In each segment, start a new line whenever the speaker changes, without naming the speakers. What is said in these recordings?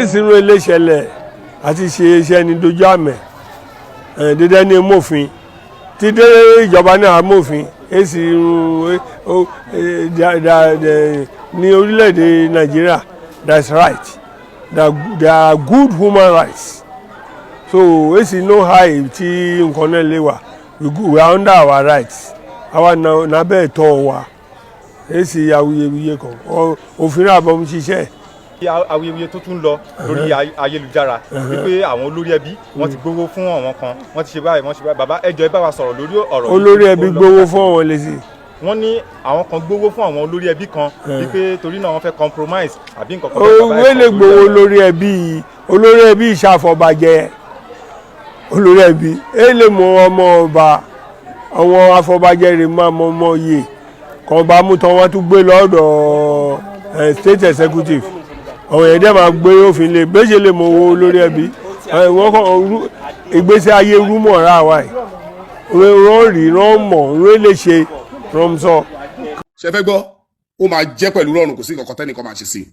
Ìsìnrú eléṣẹlẹ̀ àti ṣe iṣẹ́ ní dojú àmẹ́ dédé ní mòfin tí dé ìjọba náà mòfin èsì ní orílẹ̀-èdè Nàìjíríà that's right there are good human rights so èsì no high tí nǹkan náà lè wà we are under our rights àwa nàbẹ́ ẹ̀tọ́ wa èsì awuyewuye kan òfin náà bọ́ mu ṣiṣẹ́.
Awuyewuye tó tún lọ lórí ayélujára wípé àwọn olórí ẹbí wọ́n ti gbowó fún àwọn kan wọ́n ti ṣe báyìí wọ́n ṣe báyìí bàbá ẹjọ́ ẹ bá wa sọ̀rọ̀ lórí ọ̀rọ̀.
Olórí ẹbí gbowó fún àwọn lèsì.
Wọ́n ní àwọn kan gbowó fún àwọn olórí ẹbí kan wípé torí náà wọ́n fẹ́ compromise àbí nǹkan kan.
Owó lè gbowó olórí ẹbí ìṣàfọ̀bàjẹ́ olórí ẹbí lè mọ ọmọ ọba àwọn afọbajẹ́ rẹ̀ máa mọ ọmọ yìí kan bá mú tán wọ́n tún gbé lọ́dọ̀ state executive àwọn èèyàn dẹ́ máa gbé òfin lè gbéṣe lè mọ owó lórí ẹbí wọ́n kàn ìgbésí ayé rúmọ̀ ra wa yìí rán rí rán mọ̀ rán lè ṣe rán sọ.
ṣe fẹ́ gbọ́ ó máa jẹ́ pẹ̀lú rọrùn kò sí nǹkan kan tẹ́nìkan máa ṣe sí i.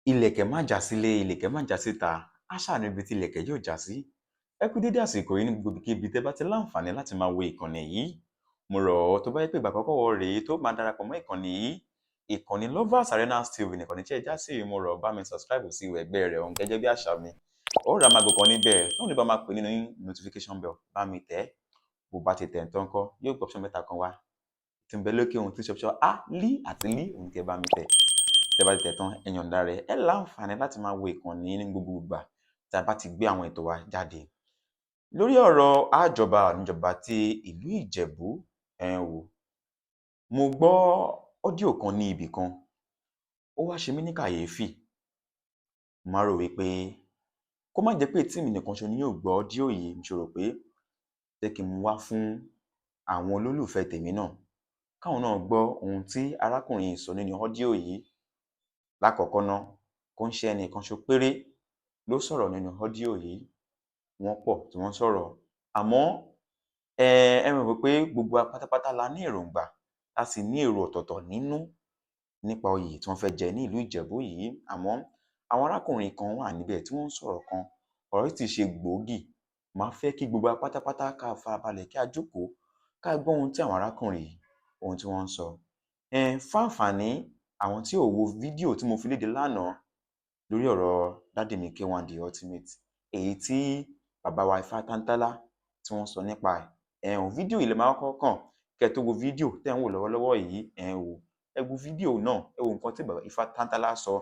Ilẹ̀kẹ̀ má já sílé, ilẹ̀kẹ̀ má já síta, àṣà níbi tí ilẹ̀kẹ̀ yóò já sí. Ẹ kú dédé àsìkò yìí ní gbogbo ibikíbi tẹ́ bá ti láǹfààní láti máa wo ìkànnì yìí. Mo rọ̀ ọ́ tó bá yẹ pé ìgbà àkọ́kọ́ rèé tó máa darapọ̀ mọ́ ìkànnì yìí. Ìkànnì Lovers Arena TV nìkan ní tí ẹ já sí. Mo rọ̀ bá mi subscribe sí ẹgbẹ́ rẹ̀ ọ̀hún gẹ́gẹ́ bí àṣà mi. Ó rà máa gòkan níbẹ̀ tó ní bá máa pè nínú notification bell bá mi tẹ̀. Bó bá ti tẹ̀ tán kọ́ yóò gbọ́ option mẹ́ta kan wá. Tí ń bẹ lókè ohun tí ń ṣe option A, lí àti lí ohun tí ẹ bá mi tẹ̀. Tẹ́ bá ti tẹ̀ tán ẹ yọ̀ǹda rẹ̀ ẹ láǹfààní láti máa wo ìkànnì ní gbogbo ìgbà tí a bá ti gbé àwọn ètò wa jáde. Lórí ọ̀rọ̀ àjọba níjọba ti ìlú Ìjẹ̀bú wò mo gbọ́ ọ́díò kan ní ibì kan ó wá ṣe mí ní kàyéfì. Mo rò wípé kó má jẹ́ pé tìmí nìkan ṣo ni yóò gbọ́ ọ́díò yìí mo rò pé jẹ́ kí n mú wá fún àwọn olólùfẹ́ tèmi náà káwọn náà gbọ́ ohun tí arákùnrin yìí sọ nínú ọ́díò yìí. Lákọ̀ọ́kọ́ náà kò ń ṣe ẹnìkan ṣo péré ló sọ̀rọ̀ nínú ọ́díò yìí wọ́n pọ̀ tí wọ́n sọ̀rọ̀ àmọ́ ẹ mọ̀ wípé gbogbo pátápátá la ní èròǹgbà a sì ní èrò ọ̀tọ̀ọ̀tọ̀ nínú nípa oyè tí wọ́n fẹ́ jẹ ní ìlú Ìjẹ̀bú yìí àmọ́ àwọn arákùnrin kan wà níbẹ̀ tí wọ́n ń sọ̀rọ̀ kan ọ̀rọ̀ yìí ti ṣe gbòógì máa fẹ́ kí gbogbo pátápátá ká farabalẹ̀ kí a jókòó ká gbọ́ ohun tí àwọn arákùnrin yìí ohun tí wọ́n ń sọ. Fún àǹfààní àwọn tí ò wo fídíò tí mo fi léde lánàá lórí ọ̀rọ̀ Daddy mi K1 The Ultimate èyí tí bàbá wa Ifá Tántálá tí wọ́n sọ nípa ẹ̀ fídíò ilẹ̀ máa kọ́kọ́ kàn kẹ́ tó wo fídíò tẹ́ ń wò lọ́wọ́lọ́wọ́ yìí ẹ wo fídíò náà ẹ wo nǹkan tí bàbá Ifá Tántálá sọ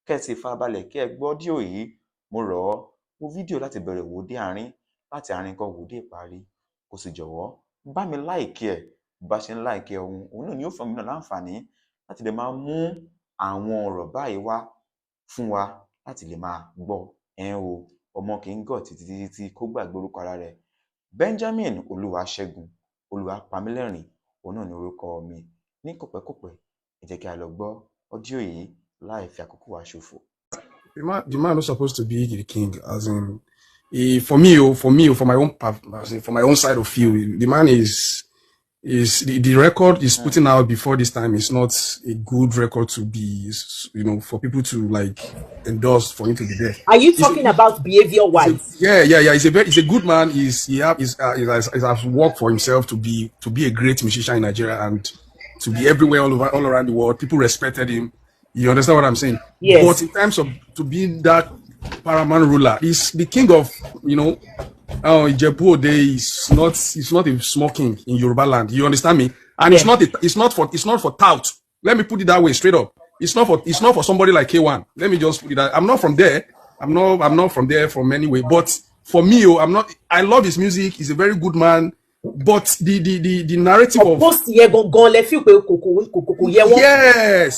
kẹ́ sì farabalẹ̀ kí ẹ gbọ́ ọ́díò yìí mo rọ̀ ọ́ wo fídíò láti bẹ̀rẹ̀ wò dé àárín láti àárín kan wò dé ìparí kò sì jọ̀wọ́ bá mi láìkí ẹ̀ bá ṣe ń láìkí òun náà ni ó fún mi náà láǹfààní láti lè máa mú àwọn ọ̀rọ̀ báyìí wá fún wa láti lè máa gbọ́ ọmọ kì í gọ̀ títí kó gbàgbé orúkọ ara rẹ̀. Benjamin Olúwaṣẹ́gun Olúwapamílẹ́rìn òun náà ni orúkọ mi ní kòpẹ́kòpẹ́ ẹ jẹ́ kí a lọ gbọ́ ọ́díò yìí láì fi àkókò wa ṣòfò.
The man was supposed to be the king, as in, for my own side of view, the man is the record he's putting out before this time is not a good record to be, for people to like endorse for him to be there.
Are you talking about behavior wise?
Yeah. He's a good man. He has worked for himself to be a great musician in Nigeria and to be everywhere all around the world. People respected him. You understand what I'm saying?
Yes.
But in terms of to be that paramount ruler, he's the king of, Ijebu Ode is not a small king in Yoruba land. You understand me? And it's not for tout. Let me put it that way, straight up. It's not for somebody like K1. Let me just put it that I'm not from there. I'm not from there from any way. But for me, I love his music. He's a very good man. But the narrative of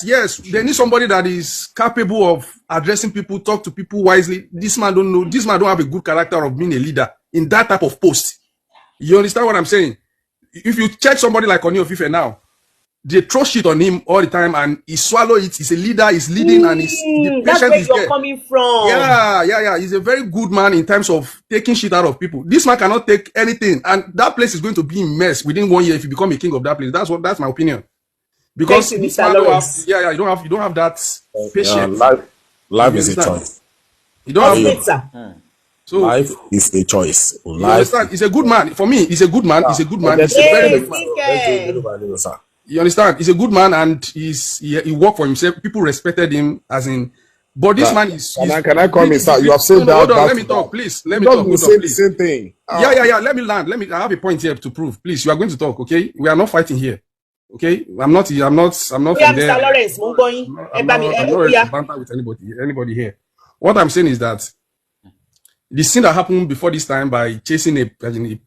yes, they need somebody that is capable of addressing people, talk to people wisely. This man don't have a good character of being a leader in that type of post. You understand what I'm saying? If you check somebody like Oni Ofife now, they throw shit on him all the time and he swallow it. He's a leader, he's leading, and the
that's where
patient
you're
is
coming from.
Yeah. He's a very good man in terms of taking shit out of people. This man cannot take anything, and that place is going to be in mess within 1 year if you become a king of that place. That's my opinion. Because
thank you,
this
Mr.
man
Lawrence.
you don't have that patience.
Life is a choice.
You don't have
So life is a choice.
You understand? He's a good man. For me, he's a good man. He's a good man. He's a very good man. You understand? He's a good man, and he worked for himself. People respected him as in. But this man is.
Can I come in, sir? You have said that.
Hold on, let me talk, please. Let me talk.
You say the same thing.
Yeah. Let me land. I have a point here to prove. Please, you are going to talk, okay? We are not fighting here, okay? I'm not from there.
Mr. Lawrence,
I'm not ready to banter with anybody here. What I'm saying is that the scene that happened before this time by chasing a plane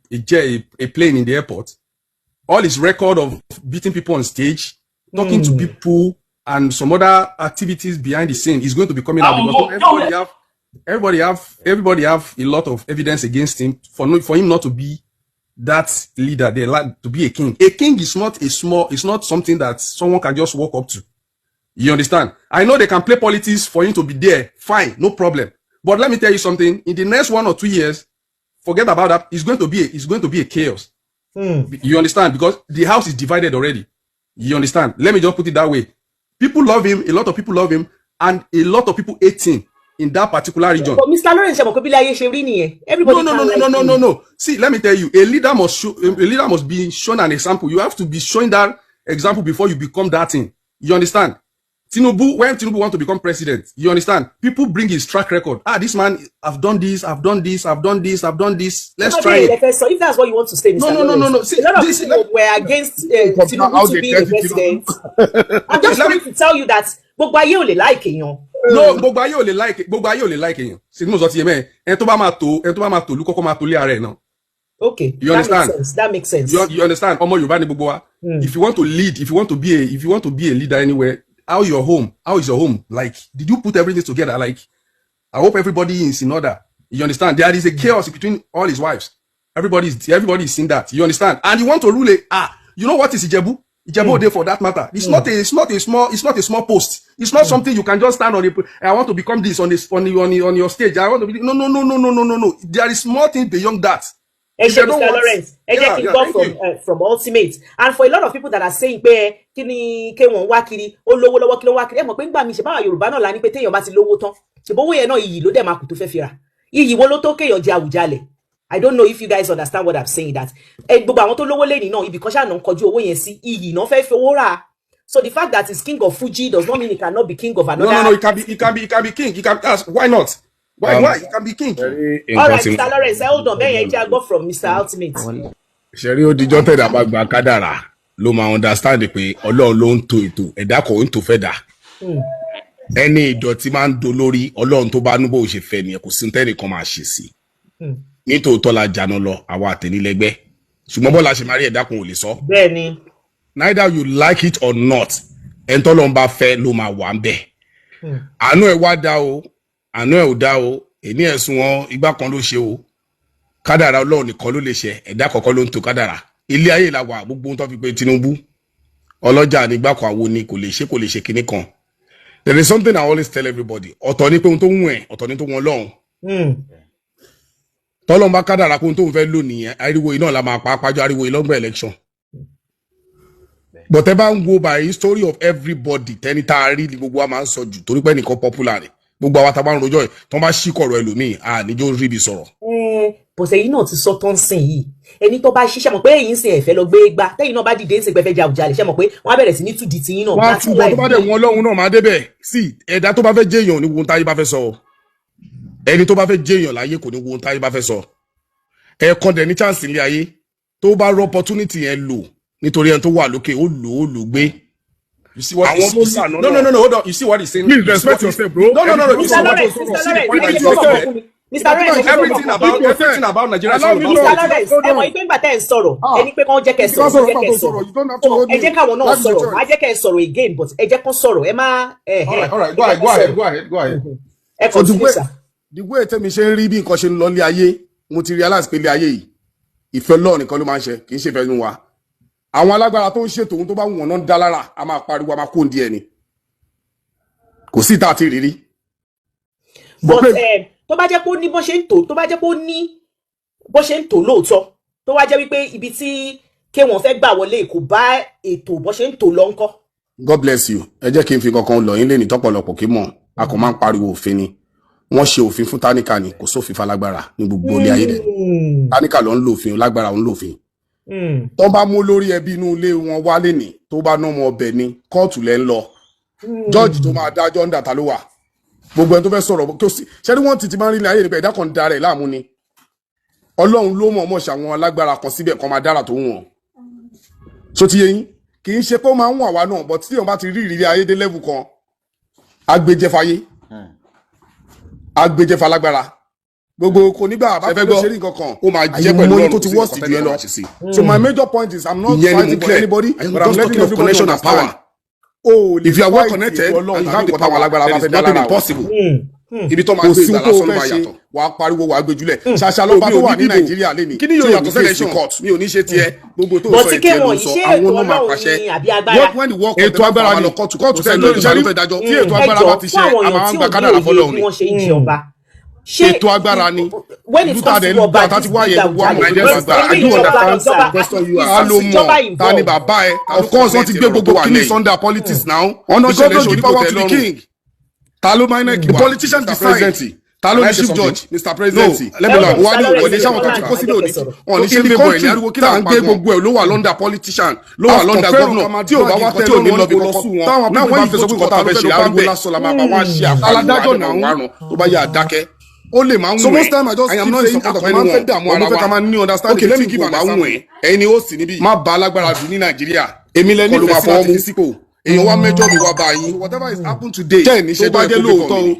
in the airport, all his record of beating people on stage, talking to people, and some other activities behind the scene is going to be coming out because everybody have a lot of evidence against him for him not to be that leader. They like to be a king. A king is not something that someone can just walk up to. You understand? I know they can play politics for him to be there. Fine, no problem. But let me tell you something. In the next 1 or 2 years, forget about that. It's going to be a chaos. You understand? Because the house is divided already. You understand? Let me just put it that way. People love him. A lot of people love him, and a lot of people hate him in that particular region.
But Mr. Lawrence, everybody.
No. See, let me tell you, a leader must be shown an example. You have to be showing that example before you become that thing. You understand? When Tinubu want to become president, you understand? People bring his track record. This man, I've done this. Let's try it.
So if that's what you want to say, Mr.
No.
See, a lot of people were against Tinubu to be the president. I'm just trying to tell you that gbogbo ayé ò lè like èèyàn.
No, gbogbo ayé ò lè like èèyàn. Ṣé mo sọ ti yẹn mẹ́? Ẹni tó bá máa tó lú kọ́kọ́ máa tó lé ara ẹ̀ náà.
Okay,
you understand?
That makes sense.
You understand? Ọmọ Yorùbá ni gbogbo wa. If you want to lead, if you want to be a leader anywhere, how is your home? Like, did you put everything together? Like, I hope everybody is in order. You understand? There is a chaos between all his wives. Everybody is seeing that. You understand? And you want to rule you know what is Ijebu? Ijebu Day for that matter. It's not a small post. It's not something you can just stand on. I want to become this on your stage. I want to be no. There is more things beyond that.
Mr. Lawrence, from Ultimate, and for a lot of people that are saying pé kíni kéwọ́n wá kiri ó lówó lọ́wọ́ kí ló wá kiri ẹ mọ̀ pé ńgbà mi ṣe báwa Yorùbá náà la ní pé téèyàn bá ti lówó tán ṣe bówó yẹn náà iyì ló dẹ̀ máa kù tó fẹ́ fira iyì wo ló tó kéèyàn jẹ Àwùjalẹ̀. I don't know if you guys understand what I'm saying, that gbogbo àwọn tó lówó lẹ́ni náà ibì kan ṣáà náà kọjú owó yẹn sí iyì náà fẹ́ fi owó rà. So the fact that he's king of Fuji does not mean he cannot be king of another.
No, he can be king. He can ask, why not? Why? He can be king.
All right, Mr. Lawrence, hold on. Then you go from Mr. Ultimate.
Ṣẹ̀rí ó dijọ́ tẹ̀dá bá gba kádàrá ló máa understand pé Ọlọ́run ló ń to ètò ẹ̀dá kò ń tó fẹ́ dà. Ẹni ìdọ̀tí máa ń do lórí Ọlọ́run tó bá núbò ṣe fẹ́ nìyẹn kò sí tẹ́nì kan máa ṣe sí. Nítòótọ́ la jànà lọ àwa àtẹnilẹ́gbẹ́. Ṣùgbọ́n bọ́lá ṣe máa rí ẹ̀dá kan ò lè sọ.
Bẹ́ẹ̀ni.
Neither you like it or not, ẹni tọ́lọ́run bá fẹ́ ló máa wà ń bẹ̀. Àánú ẹ̀ wá dá o. Àánú ẹ̀ ò dá o, èní ẹ̀sùn wọn igbá kan ló ṣe o, kádàrá Ọlọ́run nìkan ló lè ṣe, ẹ̀dá kọ̀ọ̀kan ló ń to kádàrá. Ilé ayé la wà gbogbo tó fi pé Tinubu ọlọ́jà nígbà kan àwo ni kò lè ṣe kinní kan. There is something I always tell everybody, ọ̀tọ̀ ni pé ohun tó ń wẹ̀ ọ̀tọ̀ ni tó wọn lọ́hùn. Tọ́lọ́run bá kádàrá pé ohun tó ń fẹ́ lò nìyẹn, ariwo iná la máa pàápàá ariwo ìlọ́gbọ̀n election. But ẹ bá ń go by history of everybody tẹ́ni tá a rí ni gbogbo wa máa ń sọ jù torí pé nìkan popular rẹ̀. Gbogbo àwọn tàbá ń rojọ́ ẹ̀ tó bá ṣí kọ̀rọ̀ ẹlòmíì níjó rí bí sọ̀rọ̀.
Bọ̀sẹ̀ yìí náà ti sọ tán sìn yìí ẹni tó bá ṣiṣẹ́ mọ̀ pé èyí ń sin ẹ̀fẹ́ lọ gbé gbá tẹ́yìn náà bá dìde ń sin pẹ́fẹ́ jẹ Àwùjalẹ̀ ṣe mọ̀ pé wọ́n á bẹ̀rẹ̀ sí ní tùdí tí yín náà.
Wọ́n á túbọ̀ tó bá dẹ̀ wọn Ọlọ́run náà máa débẹ̀ sí ẹ̀dá tó bá fẹ́ jẹ́ èèyàn ní wo táyé bá fẹ́ sọ ẹni tó bá fẹ́ jẹ́ èèyàn láyé kò ní wo táyé bá fẹ́ sọ ẹ̀ẹ̀kan dẹ̀ ní chance ilé ayé tó bá rọ opportunity yẹn lò nítorí ẹni tó wà lókè ó lò gbé
You see what?
Àwọn
You see,
ló là
no,
náà.
hold on. You see what he's saying?
Please
You see
respect
what
yourself, bro.
No.
Mr. Lawrence,
Everything about Nigeria is all
Mr.
about politics.
Lawrence, ẹ mọ̀ ìpín gbà tẹ́ ẹ̀ ń sọ̀rọ̀ ẹni pé kàn jẹ́ kẹ́ ẹ
You can't
sọ̀rọ̀
talk
ẹ jẹ́ kẹ́ ẹ
about
sọ̀rọ̀
you don't have to hold
ẹ
me.
jẹ́ káwọn náà
Life is a
sọ̀rọ̀
choice.
má jẹ́ kẹ́ ẹ sọ̀rọ̀ again but ẹ jẹ́ kán sọ̀rọ̀ ẹ má
All right. Go ahead.
ẹ
So
continue sir.
the way tẹ́mi ṣe ń rí bí nǹkan ṣe ń lọ lé ayé, mo ti realize pé lé ayé yìí, ìfẹ́ Ọlọ́run nìkan ló máa ń ṣe, kì í ṣe ìfẹ́ inú wa. Àwọn alágbára tó ń ṣètò ohun tó bá wù wọ́n náà ń dá lára, a máa pariwo, a máa kó ndí ẹni. Kò sí ìta àti ìrírí.
But tó bá jẹ́ pé ó ní bó ṣe ń tò tó bá jẹ́ pé ó ní bó ṣe ń tò lóòótọ́ tó wá jẹ́ wípé ibi tí kéwọn fẹ́ gbà wọlé kò bá ètò bó ṣe ń tò lọ ńkọ́.
God bless you. Ẹ jẹ́ kí n fi kankan lọ yín lé ní tọ́pọ̀lọpọ̀ kí mọ̀, a kò máa ń pariwo òfin ni. Wọ́n ṣe òfin fún táníkà ni, kò sófin falágbára ní gbogbo ilé ayé dẹ̀. Táníkà ló ń lo òfin, lágbára ń lo òfin. Tó bá mú lórí ẹbí inú ilé wọn wálé ní, tó bá ná ọmọ ọbẹ̀ ni, kóòtù lẹ́ ń lọ. Jọ́ọ̀jì tó máa dájọ́ ń dàtà ló wà. Gbogbo ẹni tó fẹ́ sọ̀rọ̀ kí ó sì ṣẹ́ni wọ́n ti máa ń rí ilé ayé nípa ẹ̀dá kan dára ẹ̀ láàmú ni. Ọlọ́run ló mọ̀ mọ̀ ṣàwọn alágbára kan síbẹ̀ kan máa dára tó wọ̀n. So ti yé yín, kì í ṣe pé ó máa ń wà wá náà, but tí èèyàn bá ti rí ìrírí ayé dé level kan, agbèjẹfàyé, agbèjẹfàlágbára. Gbogbo kò nígbà bá fẹ́ gbọ́ ṣe rí nǹkan kan, ó máa jẹ́ pẹ̀lú ọ̀run tó ti worst jù ẹ lọ. So my major point is I'm not fighting for anybody, but I'm letting everybody understand. Oh, if you are well connected and you have the power, alágbára bá fẹ́ dá lára impossible. Ibi tó máa gbé ìgbà lásán ló máa yàtọ̀. Wà á pariwo, wà á gbéjúlẹ̀. Ṣàṣà lọ́ba tó wà ní Nàìjíríà lé ní. Kí ni yóò yàtọ̀ sí election court? Mi ò ní ṣe tiẹ̀. Gbogbo tó sọ ètò ẹ̀rọ sọ, àwọn náà máa pàṣẹ. Ètò agbára ni kóòtù fẹ́ lórí ìṣẹ́ ló fẹ́ dájọ́. Tí ètò agbára bá ti ṣe, a máa ń gba kádàrá fọlọ́run ni. Ètò agbára ni. Ìlú tàdé ìlú àtàtì wáyé gbogbo àwọn Nàìjíríà agbára. I do understand question you are. Ta ló mọ̀? Ta ni bàbá ẹ? Of course, wọ́n ti gbé gbogbo kíní under politics now. Wọ́n náà ṣẹlẹ̀ ṣe onípower to the king. Ta ló máa ń the politician decide. Ta ló ní chief judge? Mr. President. Lẹ́bùlà wà ní òwòlé sáwọn tó ti kó sílẹ̀ òní. Wọ́n ní ṣe ń bẹ̀bọ̀ ẹ̀ ní ariwo kí là ń gbé gbogbo ẹ̀ ló wà lọ́ndà politician ló wà lọ́ndà governor tí ò bá wá tẹ́ lónìí lọ́bì kọ́kọ́. Táwọn náà wọ́n fẹ́ sọ pé kọ́tà fẹ́ ṣe àrùn bẹ́ẹ̀. Aládájọ́ náà tó bá yà dákẹ́. Ó lè máa ń wẹ̀. So most time I just keep saying àkọ́mọ́ fẹ́ dààmú ara wa. Ọmọ fẹ́ ká máa ní understanding. Okay, let me give an example. Ẹni ó sì níbí. Má ba alágbára jù ní Nàìjíríà. Èmi lẹ́ni ìfẹ́ sí láti fi sípò. Èèyàn wá mẹ́jọ mi wá báyìí. Whatever is happen today. Tẹ́ ẹ̀ ní ṣe bá jẹ́ lóòótọ́ o.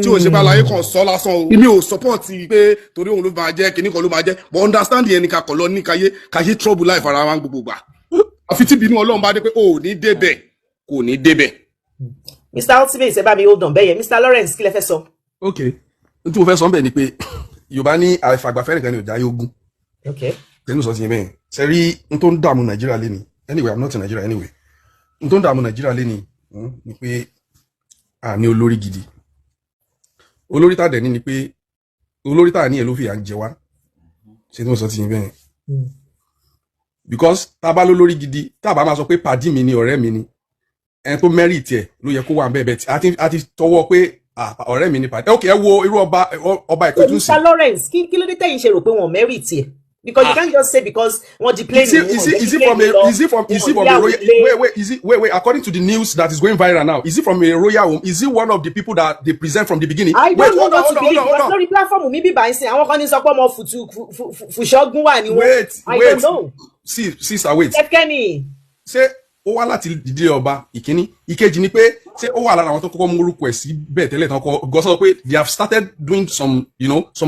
Tí o ṣe bá láyé kan sọ lásán o. Èmi ò support pé torí òun ló máa jẹ́ kíní kan ló máa jẹ́. But understanding ẹni ká kọ̀ lọ ní káyé trouble life ara wa gbogbo gbà. Àfi tí bínú Ọlọ́run bá dé pé o ò ní débẹ̀ kò ní débẹ̀.
Mr. Ultimate ẹ bá mi hold on bẹ́yẹn. Mr. Lawrence kí lẹ fẹ́ sọ?
Okay. N tí mo fẹ́ sọ bẹ́ẹ̀ ni pé Yorùbá ní àìfàgbàfẹ́ nìkan ni ò jáyé ogún. Tẹ́lú sọ ti yẹn bẹ́ẹ̀. Ṣé rí n tó ń dààmú Nàìjíríà lé ní? Anyway, I'm not in Nigeria anyway. N tó ń dààmú Nàìjíríà lé ní ni pé a ní olórí gidi. Olórí tá dẹ̀ ní ni pé olórí tá ní ẹ̀ ló fi à ń jẹ wá. Ṣé tí mo sọ ti yẹn bẹ́ẹ̀? Because tá bá lólórí gidi, tá bá máa sọ pé pàdí mi ni ọ̀rẹ́ mi ni. Ẹni tó merit ẹ̀ ló yẹ kó wà bẹ́ẹ̀ bẹ́ẹ̀. A ti tọwọ́ pé ọ̀rẹ́ mi ni pàdé. Okay, ẹ wo irú ọba Ìkòtún sí.
Mr. Lawrence kí ló dé tẹ̀yin ṣe rò pé wọ́n merit ẹ̀? Because you can't just say because wọ́n di plane.
Is it from a royal wait, according to the news that is going viral now, is it from a royal home? Is it one of the people that they present from the beginning?
I don't know what to believe because lórí platform mi bí bá ń sìn àwọn kan ní sọ pé ọmọ fùṣọ́gun wà ní wọ́n. I don't know.
Sister, wait.
Kẹ́kẹ́ni.
Ṣé ó wá láti ìdílé ọba ìkíní ìkejì ni pé ṣé ó wà lára àwọn tó kọ́kọ́ mú orúkọ ẹ̀ sí bẹ́ẹ̀ tẹ́lẹ̀ tán kọ́ gọ́sọ́ pé they have started doing some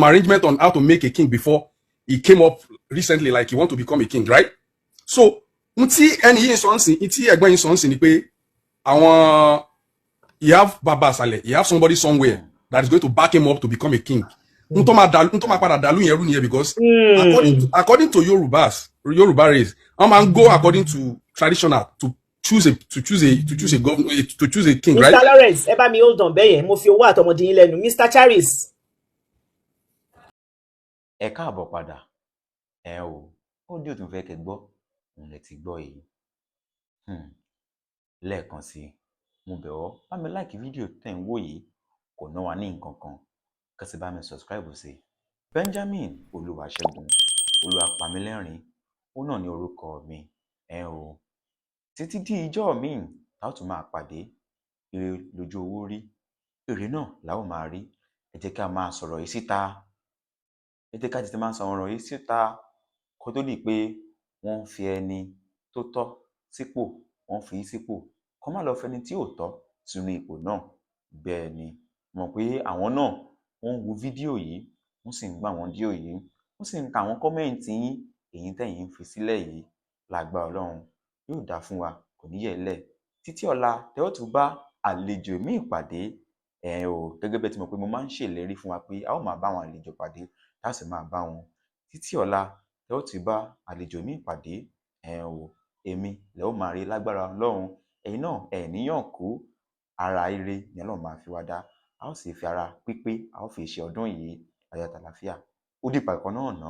arrangement on how to make a king before he came up recently like he want to become a king, right? So n tí ẹni yìí sọ ń sìn tí ẹ̀gbọ́n yìí sọ ń sìn ni pé àwọn you have baba àṣàlẹ̀ you have somebody somewhere that is going to back him up to become a king. N tó máa padà dàlú yẹn rú nìyẹn because according to Yoruba race wọ́n máa ń go according to traditional to choose a governor to choose a king, right?
Mr. Lawrence ẹ bá mi hold on bẹ́yẹn mo fi owó àtọmọdé yín lẹ́nu. Mr. Charis.
Ẹ káàbọ̀ padà. Ó dí òtún fẹ́ kẹ́ gbọ́ òun lẹ ti gbọ́ yìí. Lẹ́ẹ̀kan sí mo bẹ̀ ọ́ bá mi like fídíò tẹ̀ ń wò yìí kò ná wa ní nǹkan kan kẹ́sì bá mi subscribe sí Benjamin Olúwaṣẹ́gun Olúwapamílẹ́rìn ó náà ní orúkọ mi. Títí di ìjọ́ míì tá ó tún máa pàdé ire lójú owó rí èrè náà la ó máa rí. Ẹ jẹ́ ká máa sọ̀rọ̀ yìí síta. Ẹ jẹ́ ká tètè máa sọ̀rọ̀ yìí síta kó tó di pé wọ́n fi ẹni tó tọ́ sípò wọ́n fi sípò kó má lọ fẹni tí ò tọ́ sínú ipò náà. Bẹ́ẹ̀ ni mọ̀ pé àwọn náà wọ́n ń wo fídíò yìí, wọ́n sì ń gbọ́ àwọn fídíò yìí, wọ́n sì ń ka àwọn kọ́mẹ́ǹtì yín èyí tẹ̀yin ń fi sílẹ̀ yìí. Lágbára Ọlọ́run yóò dáa fún wa, kò ní yẹ̀ lẹ̀. Títí ọ̀la tẹ́ ó tún bá àlejò míì pàdé. Gẹ́gẹ́ bẹ́ẹ̀ tí mo pé mo máa ń ṣèlérí fún wa pé a ó máa bá àwọn àlejò pàdé, tá a sì máa bá wọn. Títí ọ̀la tẹ́ ó tún bá àlejò míì pàdé. Èmi lẹ́ ó máa rí lágbára Ọlọ́run. Ẹ̀yin náà ẹ̀ níyàn kú, ara ire ni Ọlọ́run máa fi wá dá. A ó sì fi ara pípé a ó fi ṣe ọdún yìí láyọ̀ àtàlàáfíà. Ó dìgbà kan náà ná.